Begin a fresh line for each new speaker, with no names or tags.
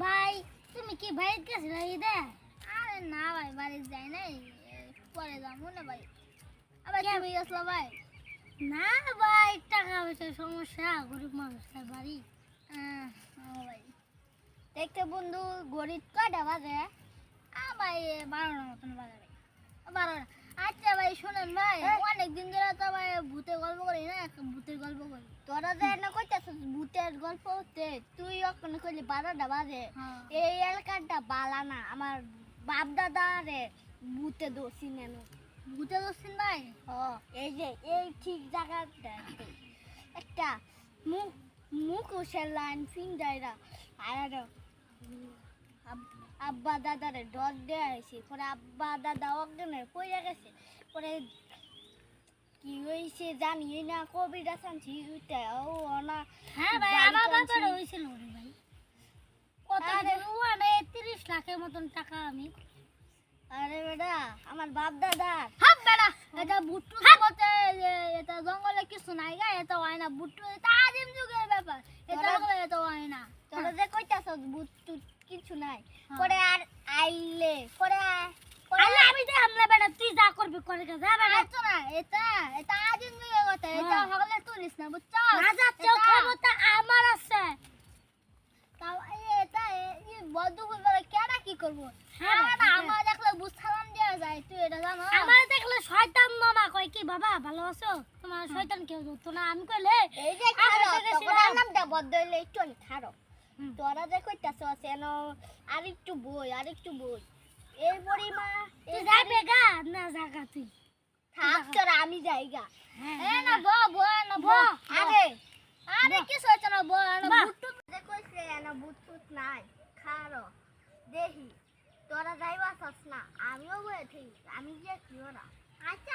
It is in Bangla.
ভাই তুমি কি বাইরে গেছিলে ঈদে? আরে না ভাই বাড়ি যাই নাই, পরে যাবো না ভাই। আবার তুমি গেছিলো ভাই? না ভাই টাকা পয়সার সমস্যা, গরিব মানুষের বাড়ি। ভাই দেখতে বন্ধু গরিব কয়টা বাজে? ভাই 12টার মতন বাজে ভাই, 12টা। আচ্ছা ভাই শোনেন ভাই, অনেকদিন ধরে তো ভাই ভূতের গল্প করি না, ভূতের গল্প করি। তোরা যে না কইতাছিস ভূতের গল্প হতে, তুই ওখানে কইলি 12টা বাজে। এই এলাকাটা বালা না, আমার বাপ দাদা রে ভূতে দোষী নেন। ভূতে দোষী ভাই? এই যে এই ঠিক জায়গাটা একটা মুখ মুখোশের লাইন ফিন্দাইরা আর আব্বা দাদারে ডর দেওয়া হয়েছে। পরে আব্বা দাদা অজ্ঞানের পড়ে গেছে। পরে কি হয়েছে জানি না, কবিরা শান্তি না। হ্যাঁ ভাই আমার বাবার হয়েছিল রে ভাই। কত 30 লাখের মতন টাকা আমি। আরে বেটা আমার বাপ দাদা হাপ বেটা, এটা বুট্টু মতে এটা জঙ্গলে কিছু নাই গা, এটা হয় না। বুট্টু এটা আদিম যুগের ব্যাপার, এটা এটা হয় না। তোরা যে কইতাছস বুট্টু কিছু নাই। পরে আর আইলে পরে আইলে আমি যে আমলে বেটা তুই যা করবি করে যা বেটা। তো না এটা এটা আদিম যুগের কথা, এটা হলে তুলিস না বুঝছো? রাজা চোখ ক্ষমতা আমার আছে। তাও এটা এই বদ্ধকুল বলে কেডা কি করব? আমার দেখলে বুঝালাম দেয়া যায়, তুই এটা জানো? আমার দেখলে শয়তান মামা কয় কি বাবা ভালো আছো? তোমার শয়তান কেউ তো না। আমি কইলে এই যে খারো তোর নামটা বদ্ধ হইলে একটু খারো। তোরা যে কইতাছস এন আরেকটু বই এই বড়িমা তুই যাবে গা না জায়গা তুই থাক তোরা আমি যাইগা। এ না না আরে আরে কি সইছ না না বুট্টু যে কইছে না বুটটুত নাই খারো দেখি তোরা যাইবাছস না, আমিও বইছি আমি যে কি ওরা। আচ্ছা